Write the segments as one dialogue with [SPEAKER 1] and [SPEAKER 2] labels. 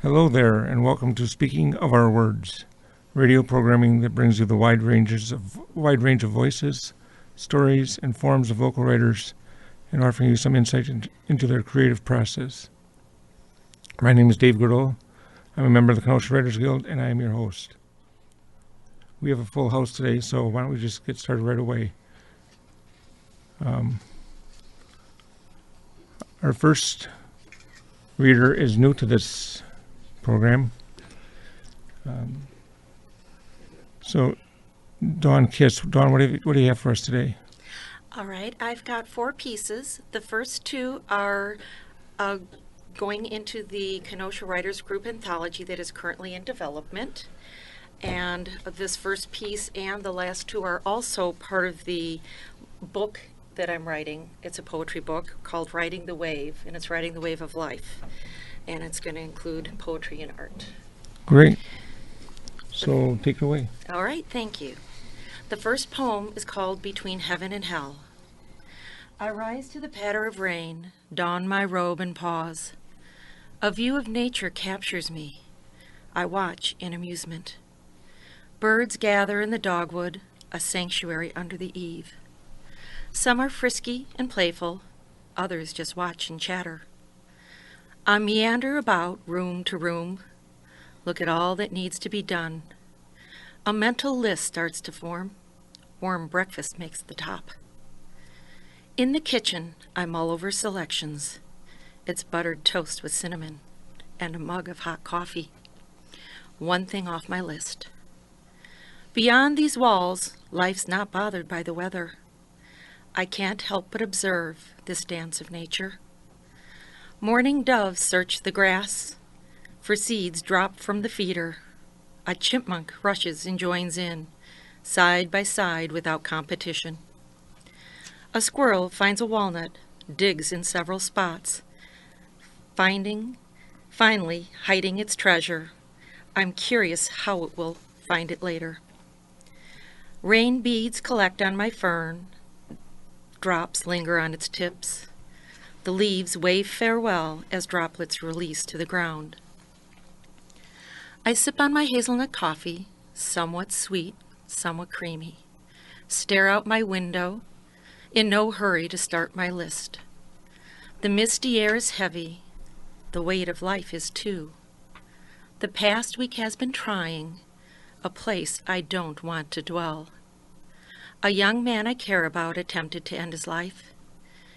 [SPEAKER 1] Hello there, and welcome to Speaking of Our Words, radio programming that brings you the wide range of voices, stories, and forms of local writers, and offering you some insight into their creative process. My name is Dave Gourdoux. I'm a member of the Kenosha Writers Guild, and I am your host. We have a full house today, so why don't we just get started right away. Our first reader is new to this program. So, Dawn Kist. Dawn, what do you have for us today?
[SPEAKER 2] All right, I've got 4 pieces. The first 2 are going into the Kenosha Writers Group anthology that is currently in development. And this first piece and the last 2 are also part of the book that I'm writing. It's a poetry book called Riding the Wave, and it's Riding the Wave of Life. And it's going to include poetry and art.
[SPEAKER 1] Great. So take it away.
[SPEAKER 2] All right, thank you. The first poem is called Between Heaven and Hell. I rise to the patter of rain, don my robe and pause. A view of nature captures me. I watch in amusement. Birds gather in the dogwood, a sanctuary under the eave. Some are frisky and playful, others just watch and chatter. I meander about room to room, look at all that needs to be done. A mental list starts to form. Warm breakfast makes the top. In the kitchen, I mull over selections. It's buttered toast with cinnamon and a mug of hot coffee. One thing off my list. Beyond these walls, life's not bothered by the weather. I can't help but observe this dance of nature. Morning doves search the grass for seeds dropped from the feeder. A chipmunk rushes and joins in, side by side without competition. A squirrel finds a walnut, digs in several spots, finally hiding its treasure. I'm curious how it will find it later. Rain beads collect on my fern, drops linger on its tips. The leaves wave farewell as droplets release to the ground. I sip on my hazelnut coffee, somewhat sweet, somewhat creamy. Stare out my window, in no hurry to start my list. The misty air is heavy, the weight of life is too. The past week has been trying, a place I don't want to dwell. A young man I care about attempted to end his life.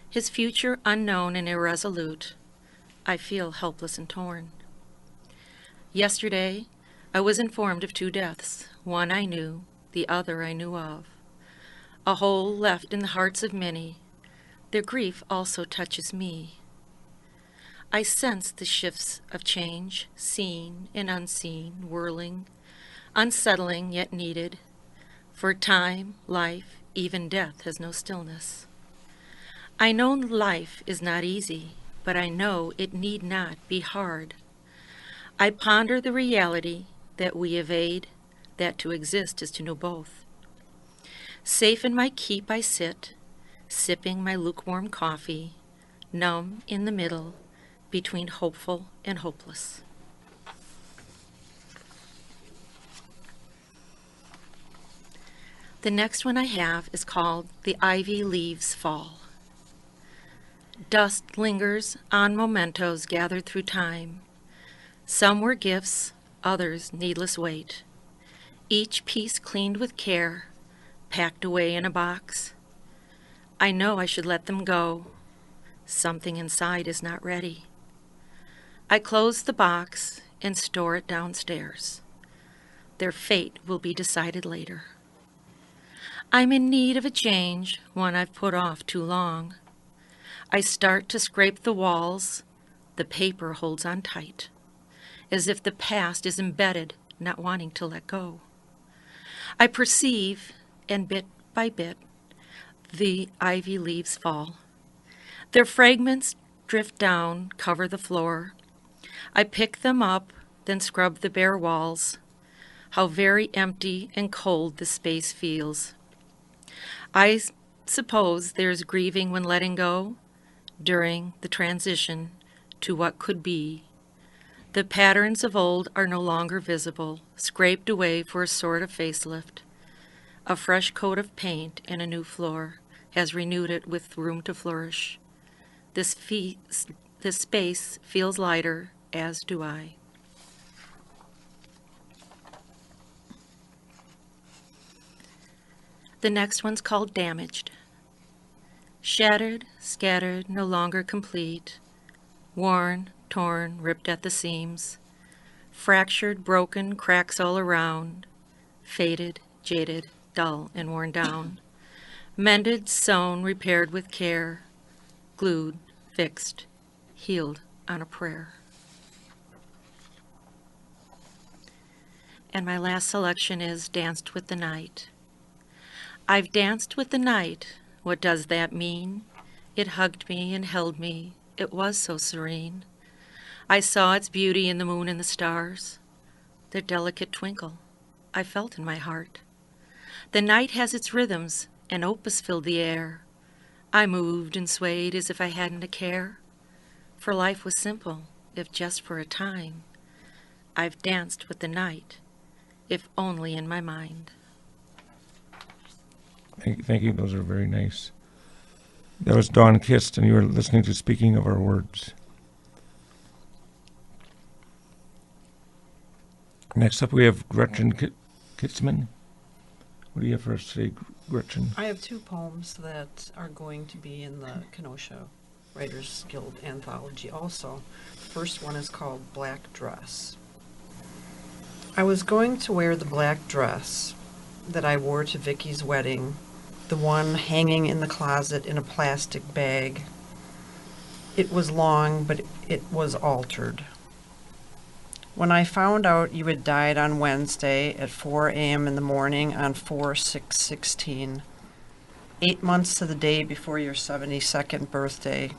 [SPEAKER 2] His future unknown and irresolute. I feel helpless and torn. Yesterday, I was informed of 2 deaths. One I knew, the other I knew of. A hole left in the hearts of many. Their grief also touches me. I sense the shifts of change, seen and unseen, whirling, unsettling yet needed. For time, life, even death has no stillness. I know life is not easy, but I know it need not be hard. I ponder the reality that we evade, that to exist is to know both. Safe in my keep I sit, sipping my lukewarm coffee, numb in the middle, between hopeful and hopeless. The next one I have is called The Ivy Leaves Fall. Dust lingers on mementos gathered through time. Some were gifts, others needless weight. Each piece cleaned with care, packed away in a box. I know I should let them go. Something inside is not ready. I close the box and store it downstairs. Their fate will be decided later. I'm in need of a change, one I've put off too long. I start to scrape the walls. The paper holds on tight, as if the past is embedded, not wanting to let go. I perceive, and bit by bit, the ivy leaves fall. Their fragments drift down, cover the floor. I pick them up, then scrub the bare walls. How very empty and cold the space feels. I suppose there's grieving when letting go, during the transition to what could be. The patterns of old are no longer visible, scraped away for a sort of facelift. A fresh coat of paint and a new floor has renewed it with room to flourish. This space feels lighter, as do I. The next one's called Damaged. Shattered, scattered, no longer complete. Worn, torn, ripped at the seams. Fractured, broken, cracks all around. Faded, jaded, dull, and worn down. Mended, sewn, repaired with care. Glued, fixed, healed on a prayer. And my last selection is Danced with the Night. I've danced with the night. What does that mean? It hugged me and held me. It was so serene. I saw its beauty in the moon and the stars. Their delicate twinkle I felt in my heart. The night has its rhythms, and opus filled the air. I moved and swayed as if I hadn't a care. For life was simple, if just for a time. I've danced with the night, if only in my mind.
[SPEAKER 1] Thank you. Those are very nice. That was Dawn Kist, and you were listening to Speaking of Our Words. Next up, we have Gretchen Kitzman. What do you have for us today, Gretchen?
[SPEAKER 3] I have two poems that are going to be in the Kenosha Writers Guild anthology also. The first one is called Black Dress. I was going to wear the black dress that I wore to Vicky's wedding, the one hanging in the closet in a plastic bag. It was long, but it was altered. When I found out you had died on Wednesday at 4 a.m. in the morning on 4/6/16, 8 months to the day before your 72nd birthday,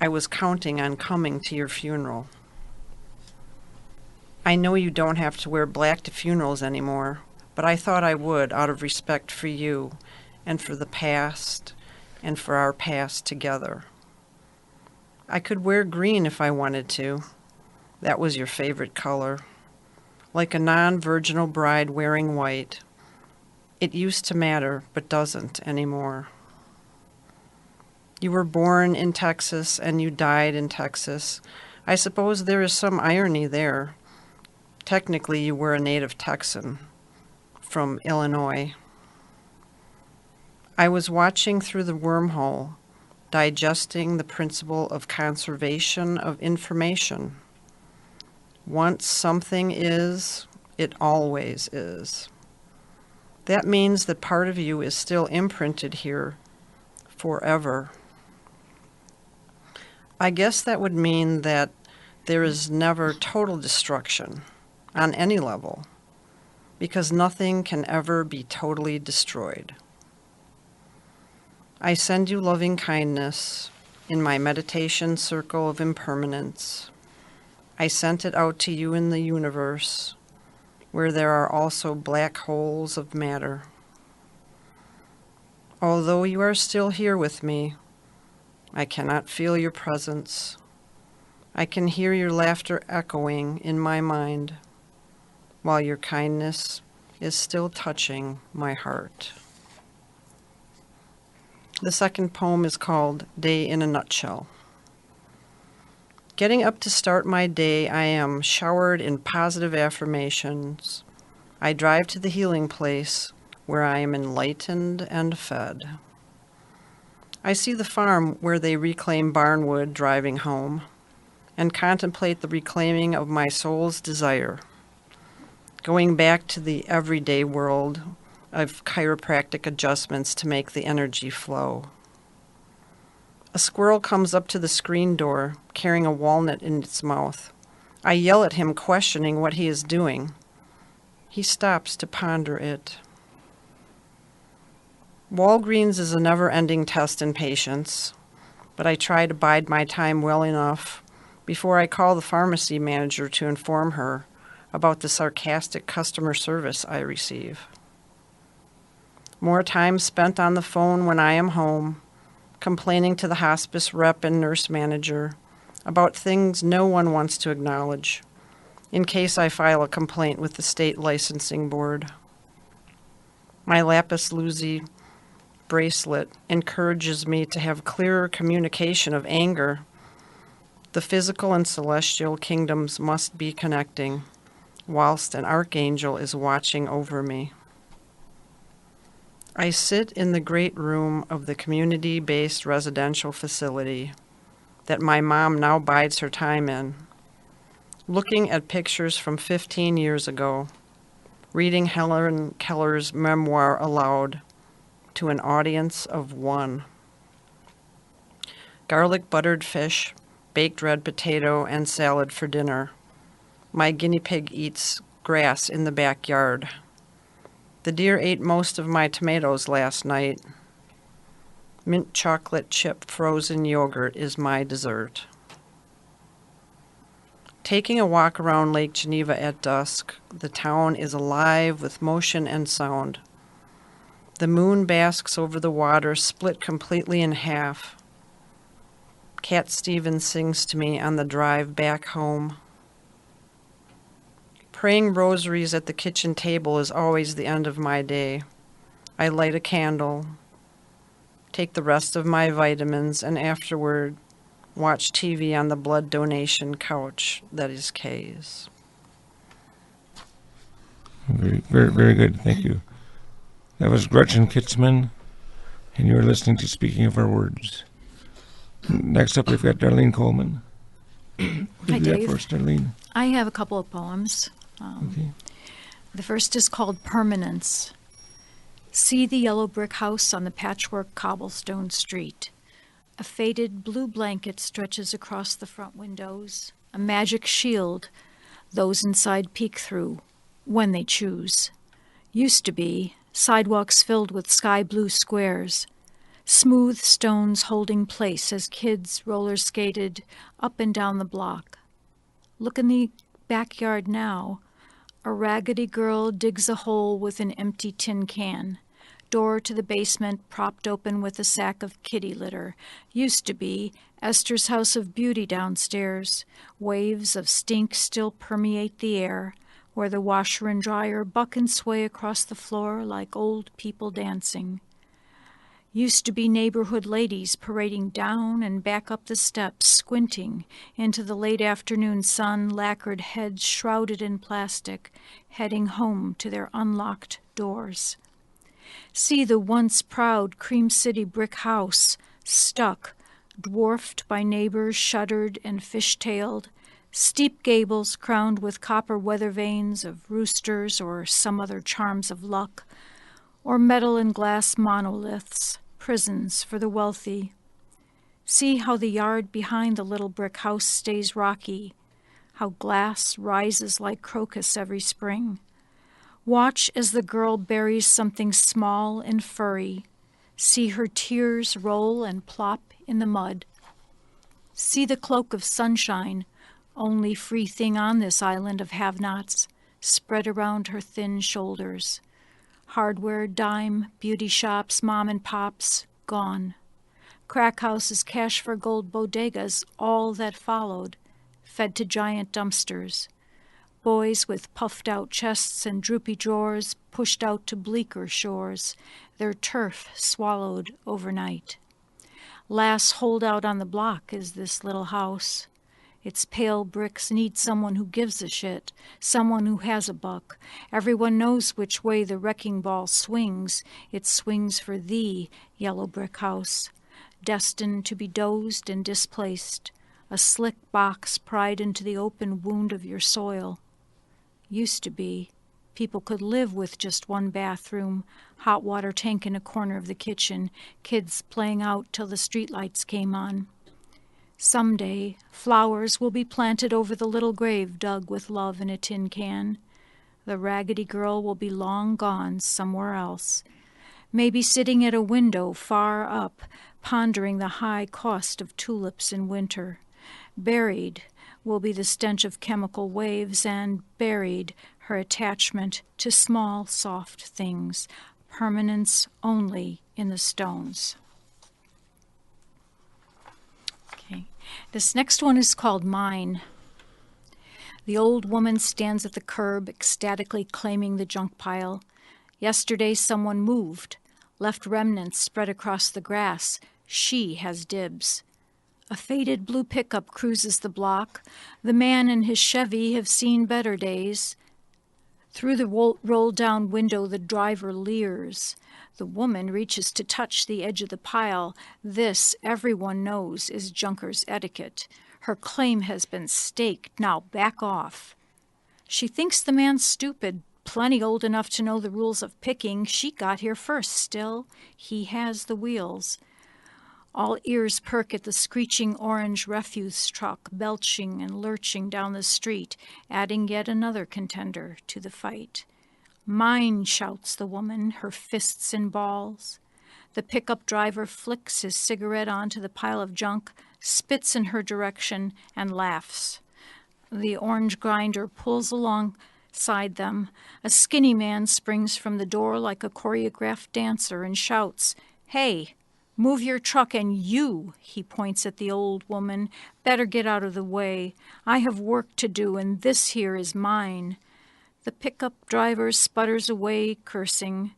[SPEAKER 3] I was counting on coming to your funeral. I know you don't have to wear black to funerals anymore, but I thought I would out of respect for you and for the past and for our past together. I could wear green if I wanted to. That was your favorite color. Like a non-virginal bride wearing white. It used to matter, but doesn't anymore. You were born in Texas and you died in Texas. I suppose there is some irony there. Technically, you were a native Texan from Illinois. I was watching through the wormhole, digesting the principle of conservation of information. Once something is, it always is. That means that part of you is still imprinted here forever. I guess that would mean that there is never total destruction on any level, because nothing can ever be totally destroyed. I send you loving kindness in my meditation circle of impermanence. I sent it out to you in the universe, where there are also black holes of matter. Although you are still here with me, I cannot feel your presence. I can hear your laughter echoing in my mind, while your kindness is still touching my heart. The second poem is called Day in a Nutshell. Getting up to start my day, I am showered in positive affirmations. I drive to the healing place where I am enlightened and fed. I see the farm where they reclaim barnwood driving home and contemplate the reclaiming of my soul's desire, going back to the everyday world of chiropractic adjustments to make the energy flow. A squirrel comes up to the screen door, carrying a walnut in its mouth. I yell at him, questioning what he is doing. He stops to ponder it. Walgreens is a never-ending test in patience, but I try to bide my time well enough before I call the pharmacy manager to inform her about the sarcastic customer service I receive. More time spent on the phone when I am home, complaining to the hospice rep and nurse manager about things no one wants to acknowledge. in case I file a complaint with the state licensing board. My lapis lazuli bracelet encourages me to have clearer communication of anger. The physical and celestial kingdoms must be connecting, whilst an archangel is watching over me. I sit in the great room of the community-based residential facility that my mom now bides her time in, looking at pictures from 15 years ago, reading Helen Keller's memoir aloud to an audience of one. Garlic buttered fish, baked red potato, and salad for dinner. My guinea pig eats grass in the backyard. The deer ate most of my tomatoes last night. Mint chocolate chip frozen yogurt is my dessert. Taking a walk around Lake Geneva at dusk, the town is alive with motion and sound. The moon basks over the water, split completely in half. Cat Stevens sings to me on the drive back home. Praying rosaries at the kitchen table is always the end of my day. I light a candle, take the rest of my vitamins, and afterward watch TV on the blood donation couch that is Kay's.
[SPEAKER 1] Very good. Thank you. That was Gretchen Kitzman, and you're listening to Speaking of Our Words. Next up, we've got Darleen Colman.
[SPEAKER 4] Hi, Dave.
[SPEAKER 1] First, Darleen.
[SPEAKER 4] I have a couple of poems.
[SPEAKER 1] Okay.
[SPEAKER 4] The first is called Permanence. See the yellow brick house on the patchwork cobblestone street. A faded blue blanket stretches across the front windows, a magic shield those inside peek through, when they choose. Used to be sidewalks filled with sky blue squares, smooth stones holding place as kids roller skated up and down the block. Look in the backyard now. A raggedy girl digs a hole with an empty tin can. Door to the basement propped open with a sack of kitty litter. Used to be Esther's House of Beauty downstairs. Waves of stink still permeate the air, where the washer and dryer buck and sway across the floor like old people dancing. Used to be neighborhood ladies parading down and back up the steps, squinting into the late afternoon sun, lacquered heads shrouded in plastic, heading home to their unlocked doors. See the once proud Cream City brick house, stuck, dwarfed by neighbors shuttered and fish-tailed, steep gables crowned with copper weather vanes of roosters or some other charms of luck, or metal and glass monoliths, prisons for the wealthy. See how the yard behind the little brick house stays rocky, how glass rises like crocus every spring. Watch as the girl buries something small and furry. See her tears roll and plop in the mud. See the cloak of sunshine, only free thing on this island of have-nots, spread around her thin shoulders. Hardware, dime, beauty shops, mom and pops, gone. Crack houses, cash for gold bodegas, all that followed, fed to giant dumpsters. Boys with puffed-out chests and droopy drawers pushed out to bleaker shores, their turf swallowed overnight. Last holdout on the block is this little house. Its pale bricks need someone who gives a shit, someone who has a buck. Everyone knows which way the wrecking ball swings. It swings for the yellow brick house, destined to be dozed and displaced, a slick box pried into the open wound of your soil. Used to be, people could live with just one bathroom, hot water tank in a corner of the kitchen, kids playing out till the streetlights came on. Someday, flowers will be planted over the little grave dug with love in a tin can. The raggedy girl will be long gone somewhere else, maybe sitting at a window far up, pondering the high cost of tulips in winter. Buried will be the stench of chemical waves, and buried her attachment to small, soft things, permanence only in the stones. Okay, this next one is called Mine. The old woman stands at the curb, ecstatically claiming the junk pile. Yesterday someone moved, left remnants spread across the grass. She has dibs. A faded blue pickup cruises the block. The man and his Chevy have seen better days. Through the roll-down window, the driver leers. The woman reaches to touch the edge of the pile. This, everyone knows, is junker's etiquette. Her claim has been staked. Now back off. She thinks the man's stupid, plenty old enough to know the rules of picking. She got here first still. He has the wheels. All ears perk at the screeching orange refuse truck, belching and lurching down the street, adding yet another contender to the fight. Mine, shouts the woman, her fists in balls. The pickup driver flicks his cigarette onto the pile of junk, spits in her direction, and laughs. The orange grinder pulls alongside them. A skinny man springs from the door like a choreographed dancer and shouts, "Hey! Move your truck, and you," he points at the old woman, "better get out of the way. I have work to do, and this here is mine." The pickup driver sputters away, cursing.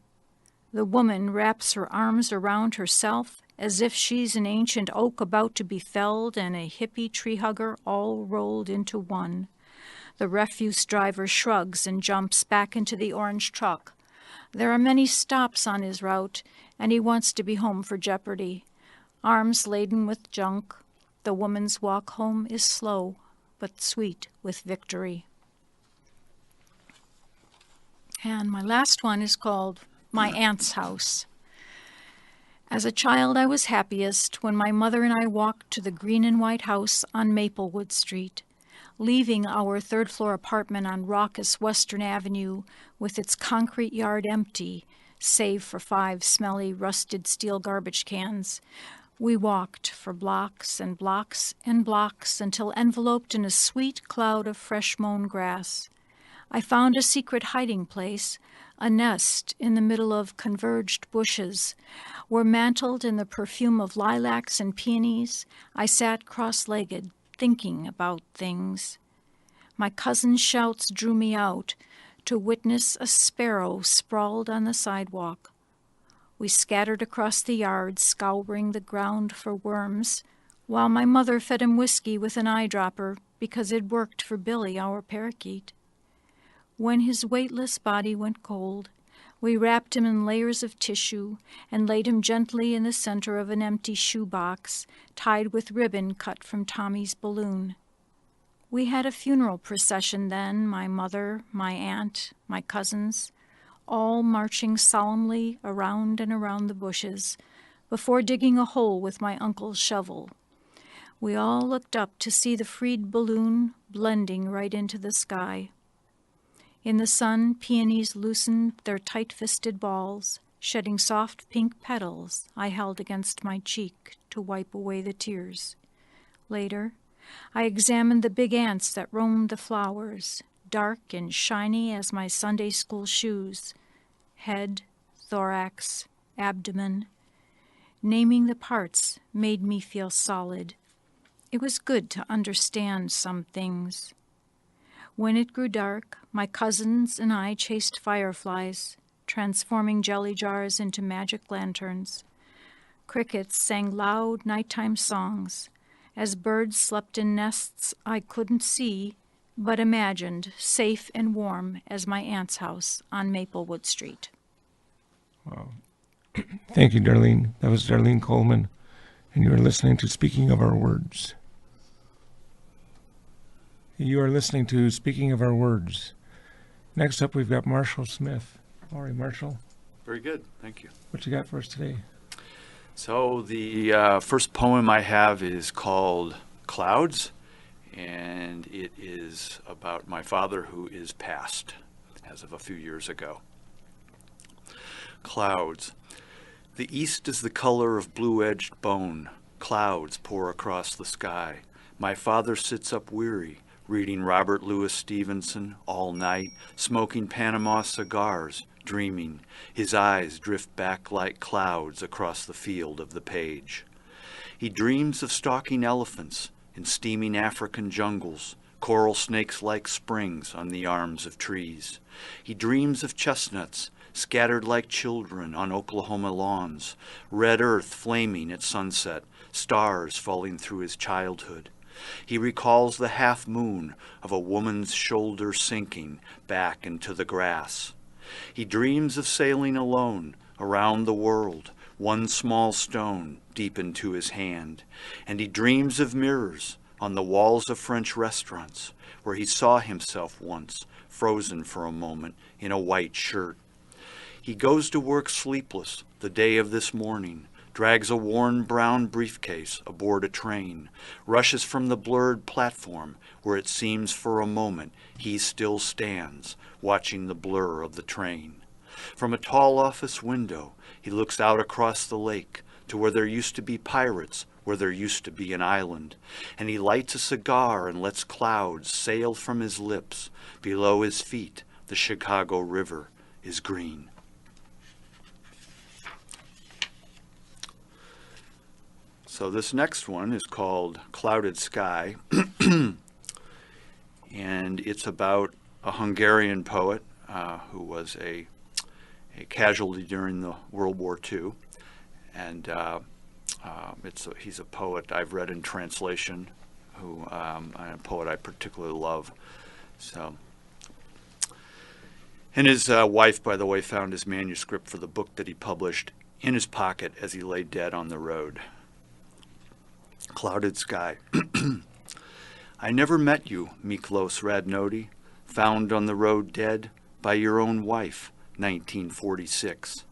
[SPEAKER 4] The woman wraps her arms around herself as if she's an ancient oak about to be felled and a hippie tree hugger all rolled into one. The refuse driver shrugs and jumps back into the orange truck. There are many stops on his route, and he wants to be home for jeopardy. Arms laden with junk, the woman's walk home is slow, but sweet with victory. And my last one is called My Aunt's House. As a child, I was happiest when my mother and I walked to the green and white house on Maplewood Street, leaving our third-floor apartment on raucous Western Avenue with its concrete yard empty, save for 5 smelly, rusted steel garbage cans. We walked for blocks and blocks and blocks until enveloped in a sweet cloud of fresh-mown grass. I found a secret hiding place, a nest in the middle of converged bushes, where mantled in the perfume of lilacs and peonies, I sat cross-legged, thinking about things. My cousin's shouts drew me out to witness a sparrow sprawled on the sidewalk. We scattered across the yard, scouring the ground for worms, while my mother fed him whiskey with an eyedropper because it worked for Billy, our parakeet. When his weightless body went cold, we wrapped him in layers of tissue and laid him gently in the center of an empty shoebox, tied with ribbon cut from Tommy's balloon. We had a funeral procession then, my mother, my aunt, my cousins, all marching solemnly around and around the bushes, before digging a hole with my uncle's shovel. We all looked up to see the freed balloon blending right into the sky. In the sun, peonies loosened their tight-fisted balls, shedding soft pink petals I held against my cheek to wipe away the tears. Later, I examined the big ants that roamed the flowers, dark and shiny as my Sunday school shoes, head, thorax, abdomen. Naming the parts made me feel solid. It was good to understand some things. When it grew dark, my cousins and I chased fireflies, transforming jelly jars into magic lanterns. Crickets sang loud nighttime songs, as birds slept in nests I couldn't see, but imagined safe and warm as my aunt's house on Maplewood Street.
[SPEAKER 1] Wow. Thank you, Darleen. That was Darleen Colman, and you are listening to Speaking of Our Words. You are listening to Speaking of Our Words. Next up, we've got Marshall Smith. All right, Marshall.
[SPEAKER 5] Very good. Thank you.
[SPEAKER 1] What you got for us today?
[SPEAKER 5] So the first poem I have is called Clouds, and it is about my father who is passed as of a few years ago. Clouds. The east is the color of blue-edged bone. Clouds pour across the sky. My father sits up weary, reading Robert Louis Stevenson all night, smoking Panama cigars, dreaming. His eyes drift back like clouds across the field of the page. He dreams of stalking elephants in steaming African jungles, coral snakes like springs on the arms of trees. He dreams of chestnuts scattered like children on Oklahoma lawns, red earth flaming at sunset, stars falling through his childhood. He recalls the half moon of a woman's shoulder sinking back into the grass. He dreams of sailing alone around the world, one small stone deep into his hand. And he dreams of mirrors on the walls of French restaurants where he saw himself once, frozen for a moment in a white shirt. He goes to work sleepless the day of this morning, drags a worn brown briefcase aboard a train, rushes from the blurred platform where it seems for a moment he still stands, watching the blur of the train. From a tall office window, he looks out across the lake to where there used to be pirates, where there used to be an island, and he lights a cigar and lets clouds sail from his lips. Below his feet, the Chicago River is green. So this next one is called Clouded Sky, and it's about a Hungarian poet who was a casualty during the World War II, and he's a poet I've read in translation, who a poet I particularly love. So, and his wife, by the way, found his manuscript for the book that he published in his pocket as he lay dead on the road. Clouded Sky. I never met you, Miklos Radnoti, found on the road dead by your own wife, 1946.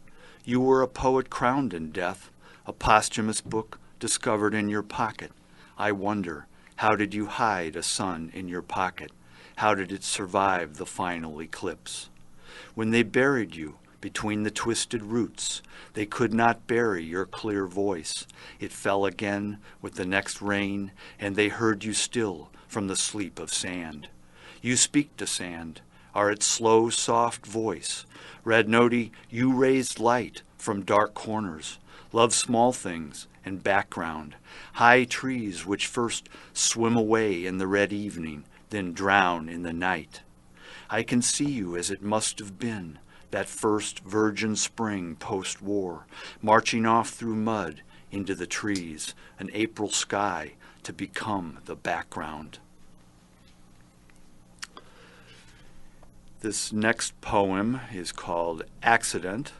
[SPEAKER 5] You were a poet crowned in death, a posthumous book discovered in your pocket. I wonder, how did you hide a sun in your pocket? How did it survive the final eclipse? When they buried you between the twisted roots, they could not bury your clear voice. It fell again with the next rain, and they heard you still from the sleep of sand. You speak to sand, are its slow, soft voice. Radnoti, you raised light from dark corners, love small things and background, high trees which first swim away in the red evening, then drown in the night. I can see you as it must have been, that first virgin spring post-war, marching off through mud into the trees, an April sky to become the background. This next poem is called Accident,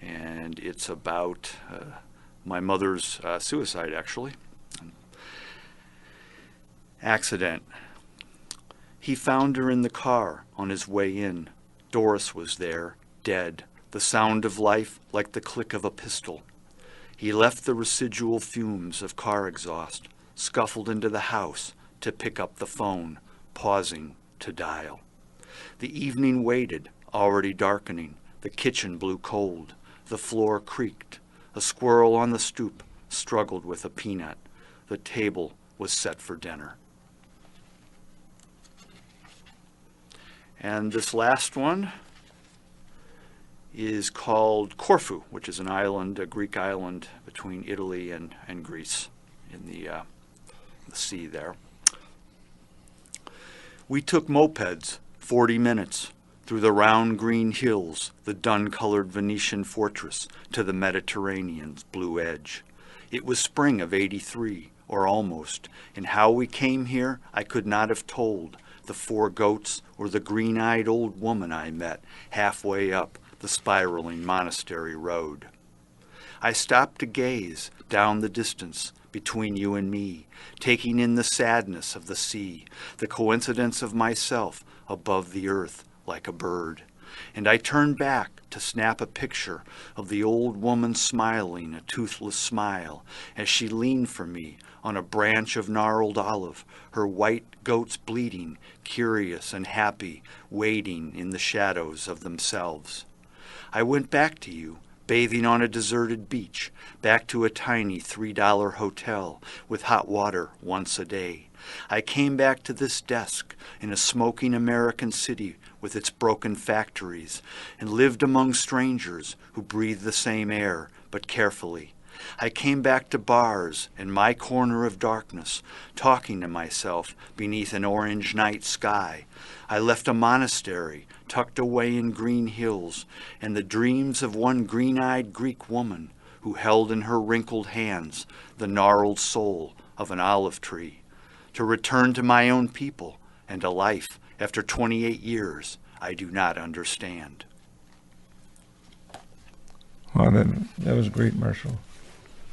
[SPEAKER 5] and it's about my mother's suicide, actually. Accident. He found her in the car on his way in. Doris was there, dead, the sound of life like the click of a pistol. He left the residual fumes of car exhaust, scuffled into the house to pick up the phone, pausing to dial. The evening waited, already darkening. The kitchen blew cold. The floor creaked. A squirrel on the stoop struggled with a peanut. The table was set for dinner. And this last one is called Corfu, which is an island, a Greek island between Italy and Greece in the sea there. We took mopeds 40 minutes through the round green hills, the dun-colored Venetian fortress to the Mediterranean's blue edge. It was spring of '83, or almost, and how we came here I could not have told. The 4 goats or the green-eyed old woman I met halfway up the spiraling monastery road. I stopped to gaze down the distance between you and me, taking in the sadness of the sea, the coincidence of myself above the earth like a bird. And I turned back to snap a picture of the old woman smiling a toothless smile as she leaned for me on a branch of gnarled olive, her white goats bleating, curious and happy, waiting in the shadows of themselves. I went back to you, bathing on a deserted beach, back to a tiny $3 hotel with hot water once a day. I came back to this desk in a smoking American city with its broken factories, and lived among strangers who breathed the same air, but carefully. I came back to bars in my corner of darkness, talking to myself beneath an orange night sky. I left a monastery tucked away in green hills, and the dreams of one green-eyed Greek woman who held in her wrinkled hands the gnarled soul of an olive tree, to return to my own people and a life after 28 years I do not understand.
[SPEAKER 1] Wow, that was great, Marshall.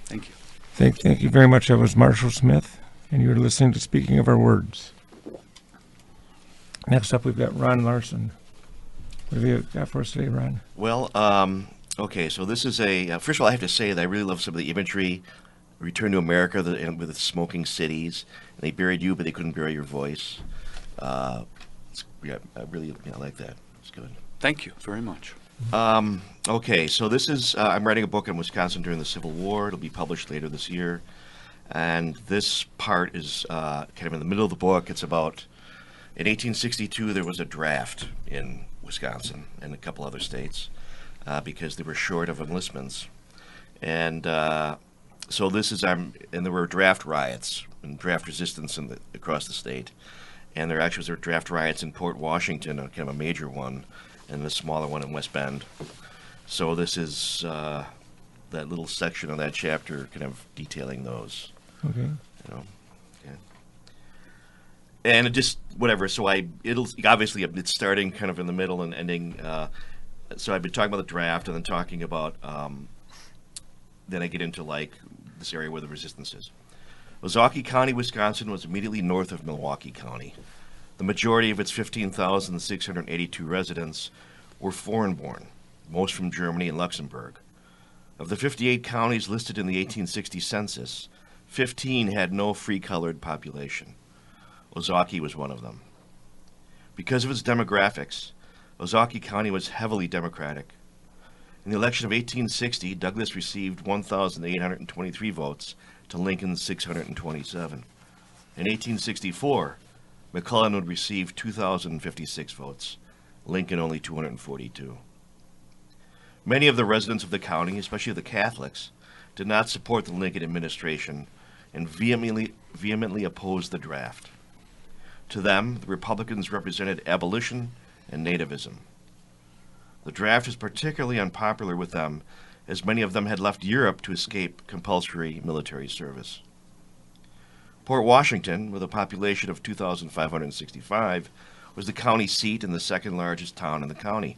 [SPEAKER 5] Thank you.
[SPEAKER 1] Thank you very much. That was Marshall Smith, and you're listening to Speaking of Our Words. Next up, we've got Ron Larson. What have you got for us today, Ron?
[SPEAKER 6] Well, okay, so this is first of all, I have to say that I really love some of the imagery. Return to America with the smoking cities. And they buried you, but they couldn't bury your voice. I really like that. It's good.
[SPEAKER 5] Thank you very much.
[SPEAKER 6] Okay, so this is, I'm writing a book on Wisconsin during the Civil War. It'll be published later this year. And this part is kind of in the middle of the book. It's about, in 1862, there was a draft in Wisconsin and a couple other states because they were short of enlistments. And so this is, and there were draft riots and draft resistance across the state. And there actually was draft riots in Port Washington, kind of a major one, and a smaller one in West Bend. So this is that little section of that chapter kind of detailing those.
[SPEAKER 1] Okay.
[SPEAKER 6] You know, yeah. And it just, whatever, so it'll, obviously it's starting kind of in the middle and ending, so I've been talking about the draft and then talking about, then I get into like this area where the resistance is. Ozaukee County, Wisconsin was immediately north of Milwaukee County. The majority of its 15,682 residents were foreign-born, most from Germany and Luxembourg. Of the 58 counties listed in the 1860 census, 15 had no free-colored population. Ozaukee was one of them. Because of its demographics, Ozaukee County was heavily Democratic. In the election of 1860, Douglas received 1,823 votes to Lincoln's 627. In 1864, McClellan would receive 2,056 votes, Lincoln only 242. Many of the residents of the county, especially the Catholics, did not support the Lincoln administration and vehemently opposed the draft. To them, the Republicans represented abolition and nativism. The draft was particularly unpopular with them, as many of them had left Europe to escape compulsory military service. Port Washington, with a population of 2,565, was the county seat and the second largest town in the county.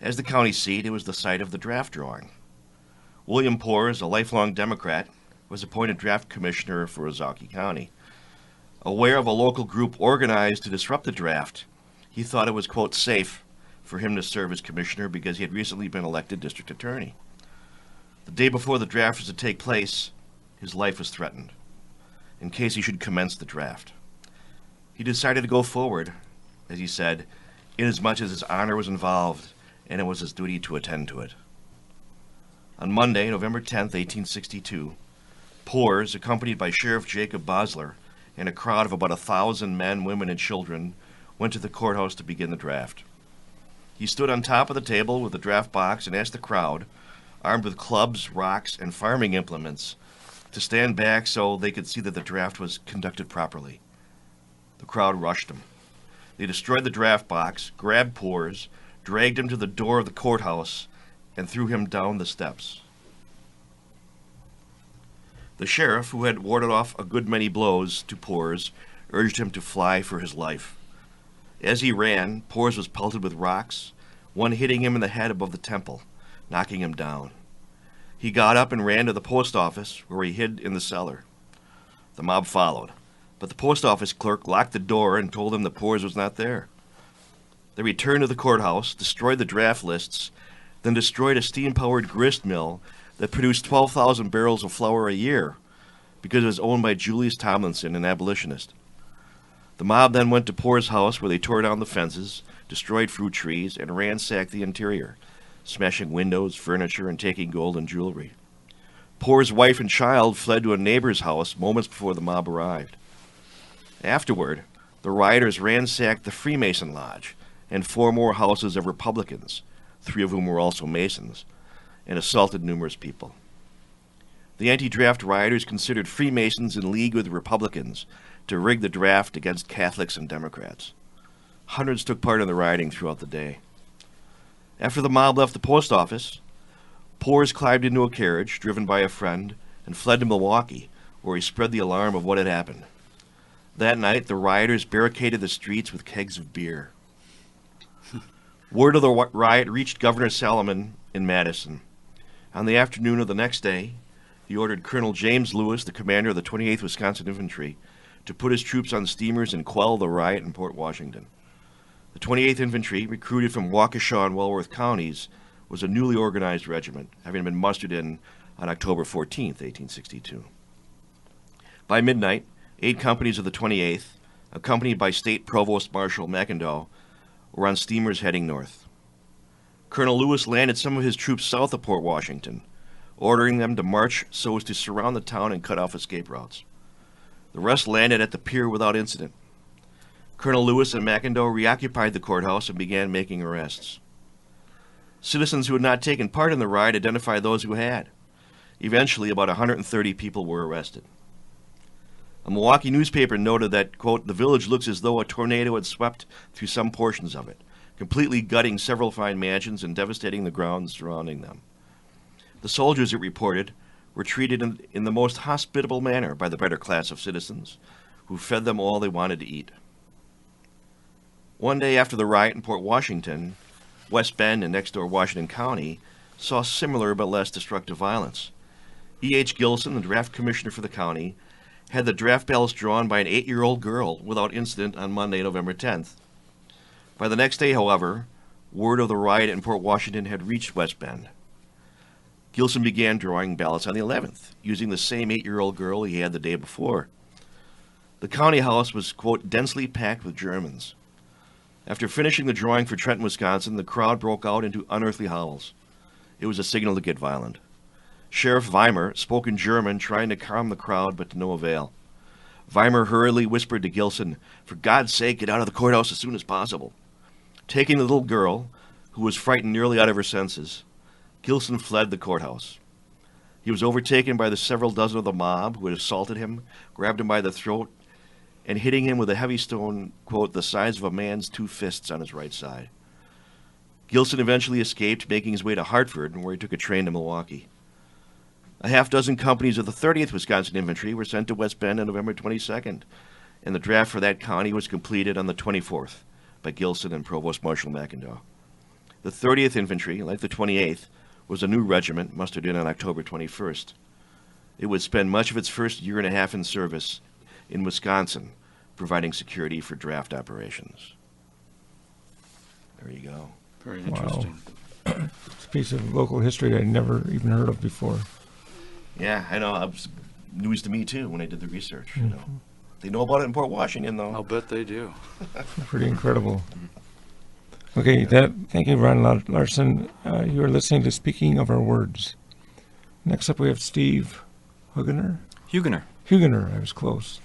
[SPEAKER 6] As the county seat, it was the site of the draft drawing. William Poores, a lifelong Democrat, was appointed draft commissioner for Ozaukee County. Aware of a local group organized to disrupt the draft, he thought it was, quote, safe for him to serve as commissioner because he had recently been elected district attorney. The day before the draft was to take place, his life was threatened, in case he should commence the draft. He decided to go forward, as he said, inasmuch as his honor was involved, and it was his duty to attend to it. On Monday, November 10th, 1862, Poores, accompanied by Sheriff Jacob Bosler and a crowd of about 1,000 men, women, and children, went to the courthouse to begin the draft. He stood on top of the table with the draft box and asked the crowd, armed with clubs, rocks, and farming implements, to stand back so they could see that the draft was conducted properly. The crowd rushed him. They destroyed the draft box, grabbed Poores, dragged him to the door of the courthouse, and threw him down the steps. The sheriff, who had warded off a good many blows to Poores, urged him to fly for his life. As he ran, Poores was pelted with rocks, one hitting him in the head above the temple, knocking him down. He got up and ran to the post office, where he hid in the cellar. The mob followed, but the post office clerk locked the door and told him that Poores was not there. They returned to the courthouse, destroyed the draft lists, then destroyed a steam-powered grist mill that produced 12,000 barrels of flour a year because it was owned by Julius Tomlinson, an abolitionist. The mob then went to Poores' house, where they tore down the fences, destroyed fruit trees, and ransacked the interior, smashing windows, furniture, and taking gold and jewelry. Poores' wife and child fled to a neighbor's house moments before the mob arrived. Afterward, the rioters ransacked the Freemason Lodge and 4 more houses of Republicans, 3 of whom were also Masons, and assaulted numerous people. The anti-draft rioters considered Freemasons in league with Republicans to rig the draft against Catholics and Democrats. Hundreds took part in the rioting throughout the day. After the mob left the post office, Pores climbed into a carriage driven by a friend and fled to Milwaukee, where he spread the alarm of what had happened. That night, the rioters barricaded the streets with kegs of beer. Word of the riot reached Governor Salomon in Madison. On the afternoon of the next day, he ordered Colonel James Lewis, the commander of the 28th Wisconsin Infantry, to put his troops on steamers and quell the riot in Port Washington. The 28th Infantry, recruited from Waukesha and Walworth counties, was a newly organized regiment, having been mustered in on October 14, 1862. By midnight, 8 companies of the 28th, accompanied by State Provost Marshal McIndoe, were on steamers heading north. Colonel Lewis landed some of his troops south of Port Washington, ordering them to march so as to surround the town and cut off escape routes. The rest landed at the pier without incident. Colonel Lewis and McIndoe reoccupied the courthouse and began making arrests. Citizens who had not taken part in the riot identified those who had. Eventually, about 130 people were arrested. A Milwaukee newspaper noted that, quote, the village looks as though a tornado had swept through some portions of it, completely gutting several fine mansions and devastating the grounds surrounding them. The soldiers, it reported, were treated in the most hospitable manner by the better class of citizens, who fed them all they wanted to eat. One day after the riot in Port Washington, West Bend and next-door Washington County saw similar but less destructive violence. E.H. Gilson, the draft commissioner for the county, had the draft ballots drawn by an 8-year-old girl without incident on Monday, November 10th. By the next day, however, word of the riot in Port Washington had reached West Bend. Gilson began drawing ballots on the 11th, using the same 8-year-old girl he had the day before. The county house was, quote, densely packed with Germans. After finishing the drawing for Trenton, Wisconsin, the crowd broke out into unearthly howls. It was a signal to get violent. Sheriff Weimer spoke in German, trying to calm the crowd, but to no avail. Weimer hurriedly whispered to Gilson, "For God's sake, get out of the courthouse as soon as possible." Taking the little girl, who was frightened nearly out of her senses, Gilson fled the courthouse. He was overtaken by the several dozen of the mob who had assaulted him, grabbed him by the throat, and hitting him with a heavy stone, quote, the size of a man's 2 fists on his right side. Gilson eventually escaped, making his way to Hartford, where he took a train to Milwaukee. A half-dozen companies of the 30th Wisconsin Infantry were sent to West Bend on November 22nd, and the draft for that county was completed on the 24th by Gilson and Provost Marshal McIndoe. The 30th Infantry, like the 28th, was a new regiment mustered in on October 21st. It would spend much of its first year and a half in service in Wisconsin, providing security for draft operations. There you go.
[SPEAKER 5] Very interesting.
[SPEAKER 1] Wow. It's a piece of local history that I'd never even heard of before.
[SPEAKER 6] Yeah, I know. It was news to me, too, when I did the research. You know, they know about it in Port Washington, though.
[SPEAKER 5] I'll bet they do.
[SPEAKER 1] Pretty incredible. Okay, thank you, Ron Larson. You are listening to Speaking of Our Words. Next up, we have Steve Hugener.
[SPEAKER 7] Hugener,
[SPEAKER 1] I was close.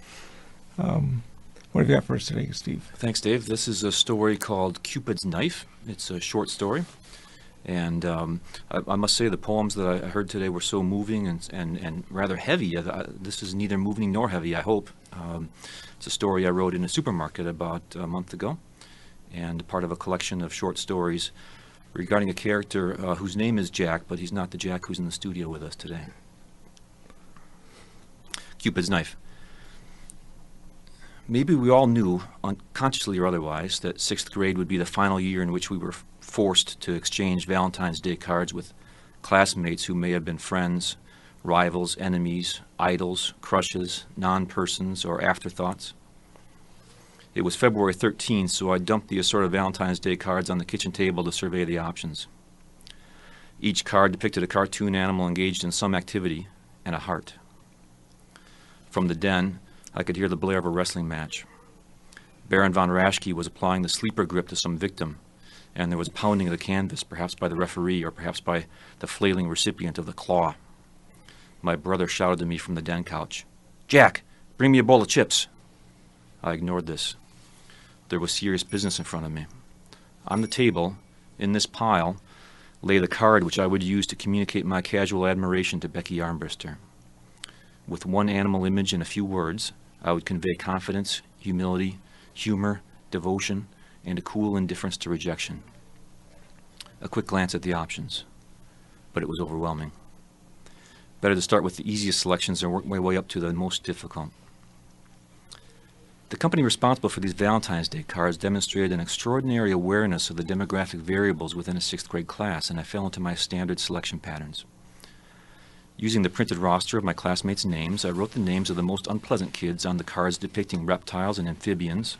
[SPEAKER 1] What have you got for us today, Steve?
[SPEAKER 7] Thanks, Dave. This is a story called Cupid's Knife. It's a short story. And I must say the poems that I heard today were so moving and rather heavy. This is neither moving nor heavy, I hope. It's a story I wrote in a supermarket about a month ago, and part of a collection of short stories regarding a character whose name is Jack, but he's not the Jack who's in the studio with us today. Cupid's Knife. Maybe we all knew, unconsciously or otherwise, that 6th grade would be the final year in which we were forced to exchange Valentine's Day cards with classmates who may have been friends, rivals, enemies, idols, crushes, non-persons, or afterthoughts. It was February 13th, so I dumped the assorted Valentine's Day cards on the kitchen table to survey the options. Each card depicted a cartoon animal engaged in some activity and a heart. From the den, I could hear the blare of a wrestling match. Baron von Raschke was applying the sleeper grip to some victim, and there was pounding of the canvas, perhaps by the referee or perhaps by the flailing recipient of the claw. My brother shouted to me from the den couch, "Jack, bring me a bowl of chips." I ignored this. There was serious business in front of me. On the table, in this pile, lay the card which I would use to communicate my casual admiration to Becky Armbruster. With one animal image and a few words, I would convey confidence, humility, humor, devotion, and a cool indifference to rejection. A quick glance at the options, but it was overwhelming. Better to start with the easiest selections and work my way up to the most difficult. The company responsible for these Valentine's Day cards demonstrated an extraordinary awareness of the demographic variables within a 6th grade class, and I fell into my standard selection patterns. Using the printed roster of my classmates' names, I wrote the names of the most unpleasant kids on the cards depicting reptiles and amphibians,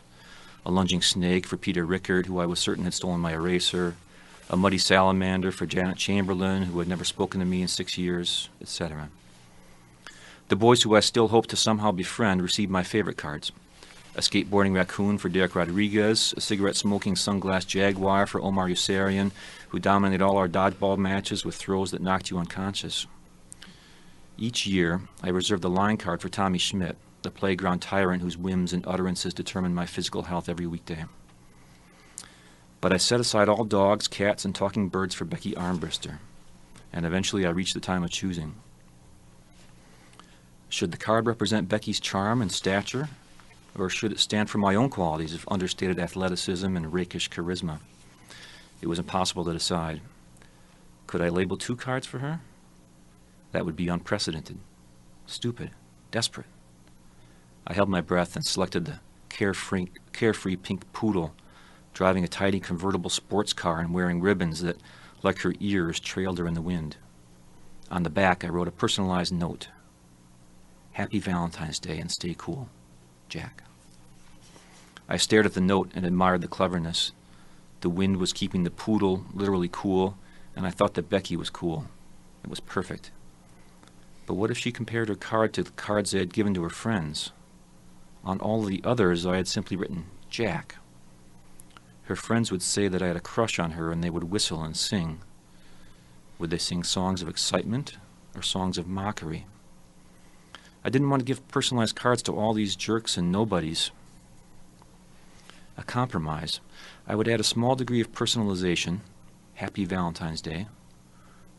[SPEAKER 7] a lunging snake for Peter Rickard, who I was certain had stolen my eraser, a muddy salamander for Janet Chamberlain, who had never spoken to me in 6 years, etc. The boys who I still hoped to somehow befriend received my favorite cards. A skateboarding raccoon for Derek Rodriguez, a cigarette-smoking sunglass jaguar for Omar Yossarian, who dominated all our dodgeball matches with throws that knocked you unconscious. Each year, I reserved a line card for Tommy Schmidt, the playground tyrant whose whims and utterances determined my physical health every weekday. But I set aside all dogs, cats, and talking birds for Becky Armbruster, and eventually I reached the time of choosing. Should the card represent Becky's charm and stature, or should it stand for my own qualities of understated athleticism and rakish charisma? It was impossible to decide. Could I label 2 cards for her? That would be unprecedented, stupid, desperate. I held my breath and selected the carefree pink poodle, driving a tidy convertible sports car and wearing ribbons that, like her ears, trailed her in the wind. On the back, I wrote a personalized note. Happy Valentine's Day and stay cool. Jack. I stared at the note and admired the cleverness. The wind was keeping the poodle literally cool, and I thought that Becky was cool. It was perfect. But what if she compared her card to the cards I had given to her friends? On all of the others, I had simply written Jack. Her friends would say that I had a crush on her, and they would whistle and sing. Would they sing songs of excitement or songs of mockery? I didn't want to give personalized cards to all these jerks and nobodies. A compromise. I would add a small degree of personalization, Happy Valentine's Day,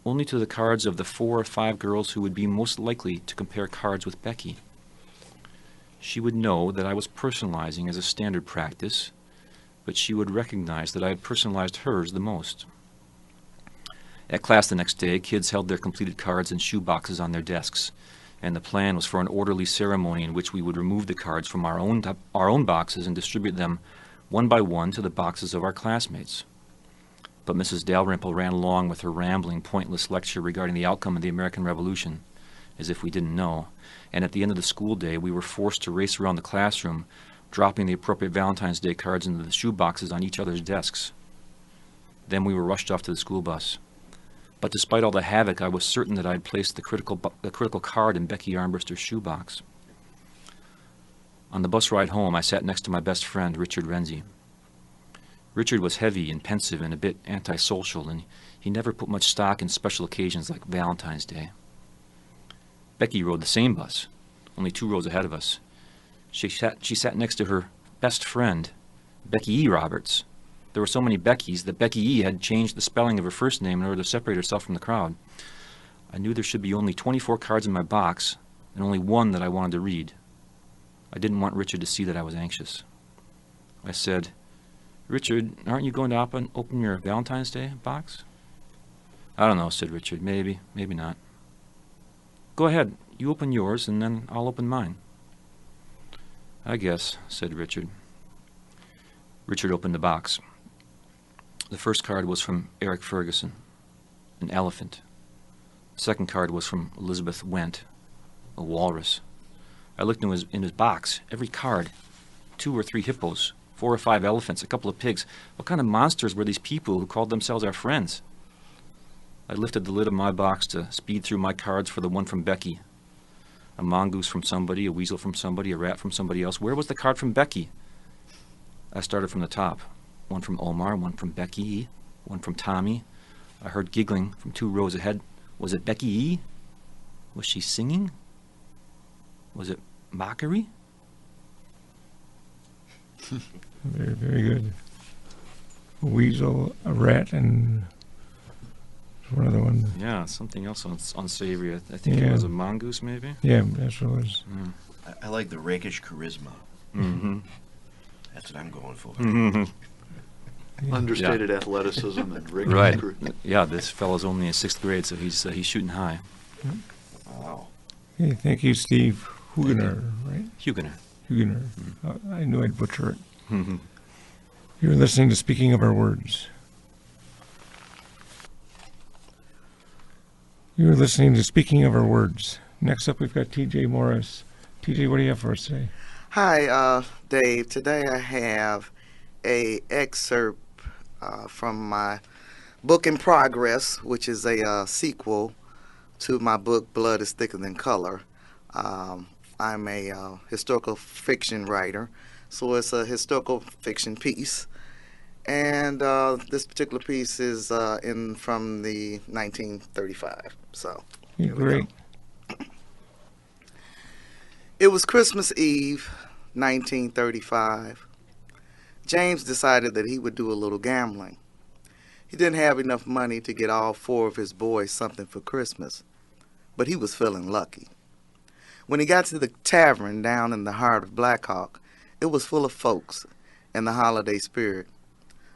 [SPEAKER 7] only to the cards of the 4 or 5 girls who would be most likely to compare cards with Becky. She would know that I was personalizing as a standard practice, but she would recognize that I had personalized hers the most. At class the next day, kids held their completed cards in shoe boxes on their desks, and the plan was for an orderly ceremony in which we would remove the cards from our own boxes and distribute them one by one to the boxes of our classmates. But Mrs. Dalrymple ran along with her rambling, pointless lecture regarding the outcome of the American Revolution, as if we didn't know, and at the end of the school day we were forced to race around the classroom, dropping the appropriate Valentine's Day cards into the shoe boxes on each other's desks. Then we were rushed off to the school bus. But despite all the havoc, I was certain that I had placed the critical card in Becky Armbruster's shoebox. On the bus ride home, I sat next to my best friend, Richard Renzi. Richard was heavy and pensive and a bit antisocial, and he never put much stock in special occasions like Valentine's Day. Becky rode the same bus, only 2 rows ahead of us. She sat next to her best friend, Becky E. Roberts. There were so many Beckys that Becky E. had changed the spelling of her first name in order to separate herself from the crowd. I knew there should be only 24 cards in my box, and only one that I wanted to read. I didn't want Richard to see that I was anxious. I said, "Richard, aren't you going to open your Valentine's Day box?" "I don't know," said Richard. "Maybe, maybe not." "Go ahead. You open yours, and then I'll open mine." "I guess," said Richard. Richard opened the box. The first card was from Eric Ferguson, an elephant. The second card was from Elizabeth Went, a walrus. I looked in his box. Every card. 2 or 3 hippos, 4 or 5 elephants, a couple of pigs. What kind of monsters were these people who called themselves our friends? I lifted the lid of my box to speed through my cards for the one from Becky. A mongoose from somebody, a weasel from somebody, a rat from somebody else. Where was the card from Becky? I started from the top. 1 from Omar, 1 from Becky E., 1 from Tommy. I heard giggling from 2 rows ahead. Was it Becky E.? Was she singing? Was it mockery?
[SPEAKER 1] Very, very good. A weasel, a rat, and one of the ones.
[SPEAKER 7] Yeah, something else unsavory. I think it
[SPEAKER 1] Yeah.
[SPEAKER 7] was a mongoose, maybe.
[SPEAKER 1] Yeah, that's what it was.
[SPEAKER 6] I like the rakish charisma.
[SPEAKER 7] Mm-hmm.
[SPEAKER 6] That's what I'm going for.
[SPEAKER 7] Mm-hmm.
[SPEAKER 5] Understated athleticism and rigorous.
[SPEAKER 7] Right. Yeah, this fellow's only in 6th grade, so he's shooting high.
[SPEAKER 6] Wow.
[SPEAKER 1] Okay, thank you, Steve Hugener, right?
[SPEAKER 7] Hugener.
[SPEAKER 1] Hugener. I knew I'd butcher it.
[SPEAKER 7] Mm-hmm.
[SPEAKER 1] You're listening to Speaking of Our Words. You're listening to Speaking of Our Words. Next up, we've got TJ Morris. TJ, what do you have for us today?
[SPEAKER 8] Hi, Dave. Today I have a excerpt from my book in progress, which is a sequel to my book Blood is Thicker Than Color. I'm a historical fiction writer, so it's a historical fiction piece. And this particular piece is from the 1935. So
[SPEAKER 1] Yeah,
[SPEAKER 8] here we
[SPEAKER 1] great.
[SPEAKER 8] go. It was Christmas Eve, 1935. James decided that he would do a little gambling. He didn't have enough money to get all 4 of his boys something for Christmas, but he was feeling lucky. When he got to the tavern down in the heart of Black Hawk, it was full of folks and the holiday spirit.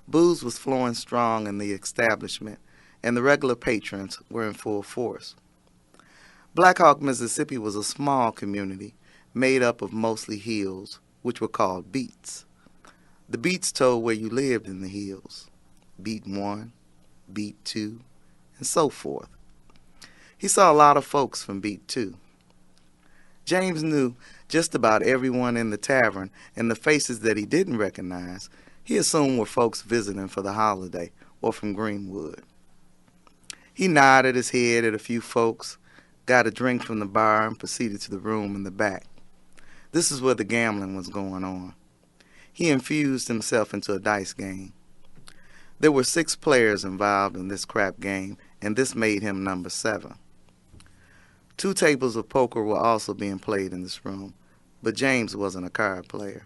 [SPEAKER 8] Booze was flowing strong in the establishment, and the regular patrons were in full force. Black Hawk, Mississippi was a small community made up of mostly hills, which were called beats. The beats told where you lived in the hills. Beat 1, beat 2, and so forth. He saw a lot of folks from beat 2. James knew just about everyone in the tavern, and the faces that he didn't recognize, he assumed were folks visiting for the holiday or from Greenwood. He nodded his head at a few folks, got a drink from the bar, and proceeded to the room in the back. This is where the gambling was going on. He infused himself into a dice game. There were 6 players involved in this crap game, and this made him number 7. 2 tables of poker were also being played in this room, but James wasn't a card player.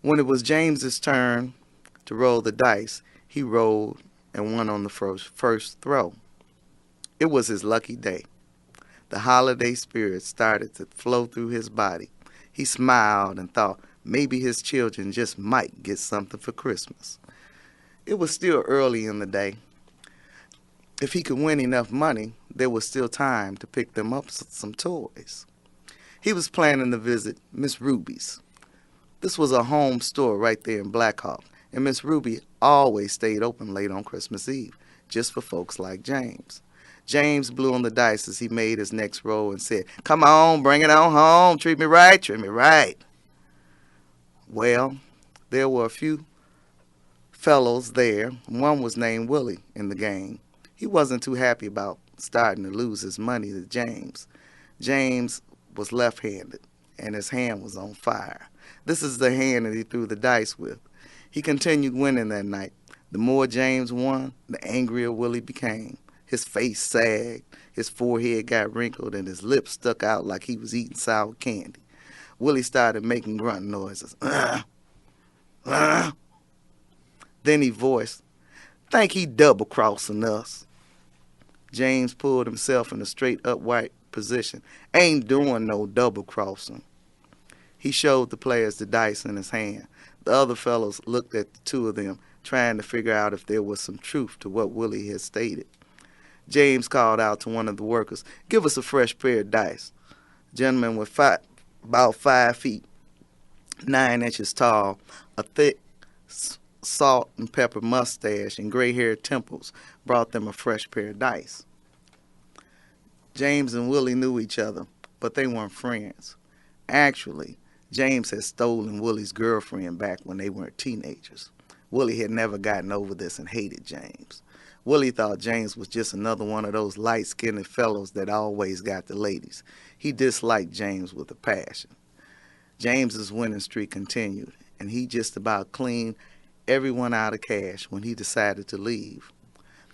[SPEAKER 8] When it was James's turn to roll the dice, he rolled and won on the first throw. It was his lucky day. The holiday spirit started to flow through his body. He smiled and thought maybe his children just might get something for Christmas. It was still early in the day. If he could win enough money, there was still time to pick them up some toys. He was planning to visit Miss Ruby's. This was a home store right there in Black Hawk, and Miss Ruby always stayed open late on Christmas Eve, just for folks like James. James blew on the dice as he made his next roll and said, "Come on, bring it on home. Treat me right, treat me right." Well, there were a few fellows there. One was named Willie in the game. He wasn't too happy about starting to lose his money to James. James was left-handed, and his hand was on fire. This is the hand that he threw the dice with. He continued winning that night. The more James won, the angrier Willie became. His face sagged, his forehead got wrinkled, and his lips stuck out like he was eating sour candy. Willie started making grunt noises. Then he voiced, "Think he double-crossing us." James pulled himself in a straight upright position. "Ain't doing no double-crossing." He showed the players the dice in his hand. The other fellows looked at the 2 of them, trying to figure out if there was some truth to what Willie had stated. James called out to one of the workers, "Give us a fresh pair of dice." A gentleman with about 5 feet, 9 inches tall, a thick salt and pepper mustache, and gray-haired temples brought them a fresh pair of dice. James and Willie knew each other, but they weren't friends. Actually, James had stolen Willie's girlfriend back when they were teenagers. Willie had never gotten over this and hated James. Willie thought James was just another one of those light-skinned fellows that always got the ladies. He disliked James with a passion. James's winning streak continued, and he just about cleaned everyone out of cash when he decided to leave.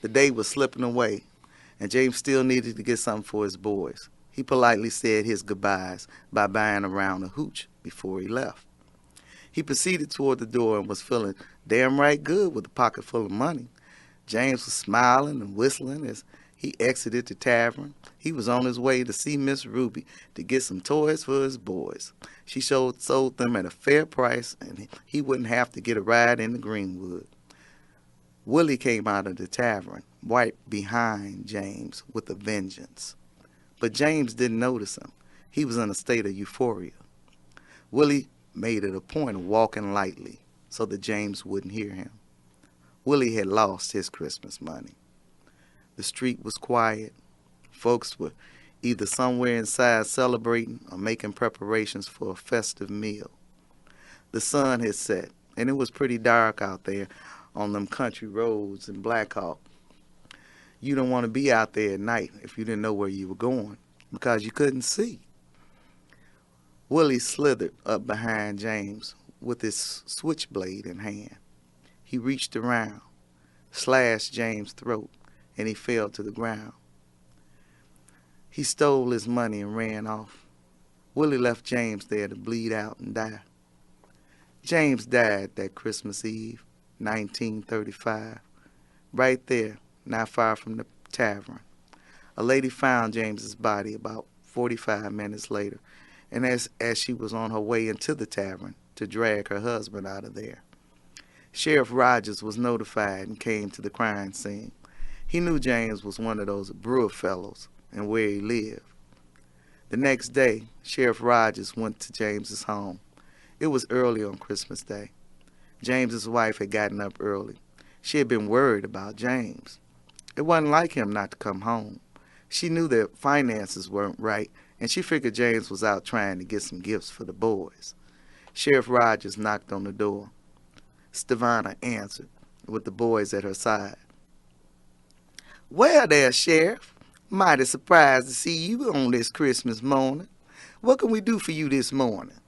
[SPEAKER 8] The day was slipping away, and James still needed to get something for his boys. He politely said his goodbyes by buying a round of hooch before he left. He proceeded toward the door and was feeling damn right good with a pocket full of money. James was smiling and whistling as he exited the tavern. He was on his way to see Miss Ruby to get some toys for his boys. She sold them at a fair price, and he wouldn't have to get a ride into Greenwood. Willie came out of the tavern, right behind James, with a vengeance. But James didn't notice him. He was in a state of euphoria. Willie made it a point of walking lightly so that James wouldn't hear him. Willie had lost his Christmas money. The street was quiet. Folks were either somewhere inside celebrating or making preparations for a festive meal. The sun had set, and it was pretty dark out there on them country roads in Black Hawk. You don't want to be out there at night if you didn't know where you were going, because you couldn't see. Willie slithered up behind James with his switchblade in hand. He reached around, slashed James' throat, and he fell to the ground. He stole his money and ran off. Willie left James there to bleed out and die. James died that Christmas Eve, 1935, right there, not far from the tavern. A lady found James's body about 45 minutes later, and as she was on her way into the tavern to drag her husband out of there. Sheriff Rogers was notified and came to the crime scene. He knew James was one of those Brewer fellows and where he lived. The next day, Sheriff Rogers went to James's home. It was early on Christmas Day. James's wife had gotten up early. She had been worried about James. It wasn't like him not to come home. She knew that finances weren't right, and she figured James was out trying to get some gifts for the boys. Sheriff Rogers knocked on the door. Stevana answered, with the boys at her side. "Well there, Sheriff. Mighty surprised to see you on this Christmas morning. What can we do for you this morning?"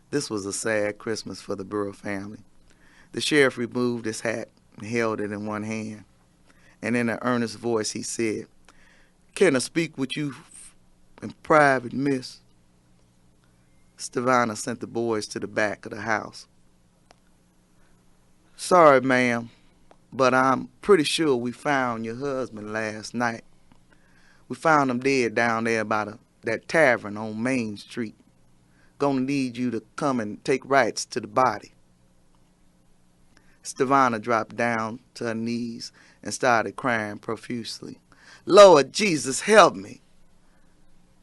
[SPEAKER 8] This was a sad Christmas for the Burrow family. The sheriff removed his hat and held it in one hand. And in an earnest voice he said, "Can I speak with you in private, miss?" Stevana sent the boys to the back of the house. "Sorry, ma'am, but I'm pretty sure we found your husband last night. We found him dead down there by that tavern on Main Street. Gonna need you to come and take rights to the body." Stevana dropped down to her knees and started crying profusely. "Lord Jesus, help me!"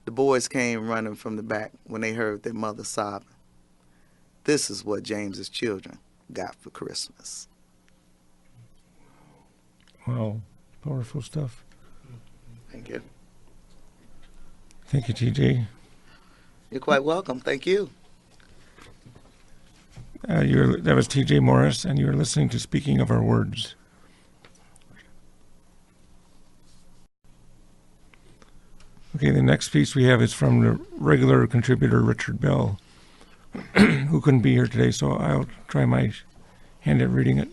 [SPEAKER 8] The boys came running from the back when they heard their mother sobbing. This is what James's children got for Christmas.
[SPEAKER 1] Wow, powerful stuff.
[SPEAKER 8] Thank you.
[SPEAKER 1] Thank you, TJ.
[SPEAKER 8] You're quite welcome. Thank you.
[SPEAKER 1] That was TJ Morris, and you were listening to Speaking of Our Words. Okay, the next piece we have is from the regular contributor, Richard Bell, who couldn't be here today, so I'll try my hand at reading it.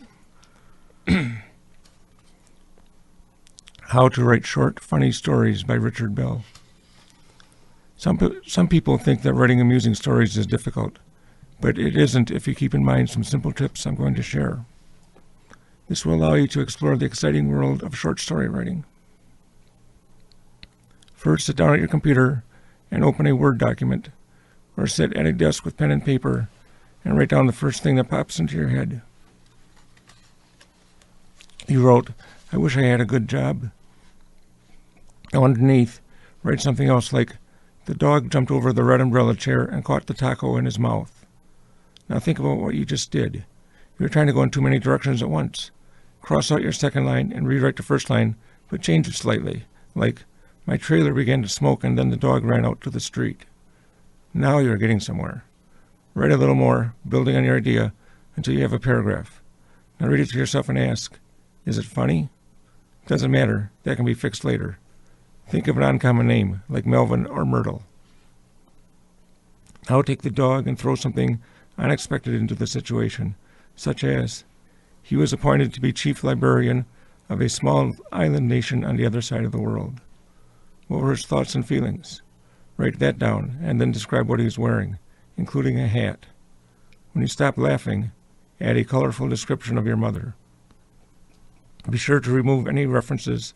[SPEAKER 1] How to Write Short, Funny Stories by Richard Bell. Some people think that writing amusing stories is difficult, but it isn't if you keep in mind some simple tips I'm going to share. This will allow you to explore the exciting world of short story writing. First, sit down at your computer and open a Word document, or sit at a desk with pen and paper and write down the first thing that pops into your head. You wrote, "I wish I had a good job." Now underneath, write something else like, "The dog jumped over the red umbrella chair and caught the taco in his mouth." Now think about what you just did. You're trying to go in too many directions at once. Cross out your second line and rewrite the first line, but change it slightly, like, "My trailer began to smoke and then the dog ran out to the street." Now you're getting somewhere. Write a little more, building on your idea, until you have a paragraph. Now read it to yourself and ask, is it funny? Doesn't matter, that can be fixed later. Think of an uncommon name, like Melvin or Myrtle. Now take the dog and throw something unexpected into the situation, such as, he was appointed to be chief librarian of a small island nation on the other side of the world. What were his thoughts and feelings? Write that down, and then describe what he was wearing, including a hat. When you stop laughing, add a colorful description of your mother. Be sure to remove any references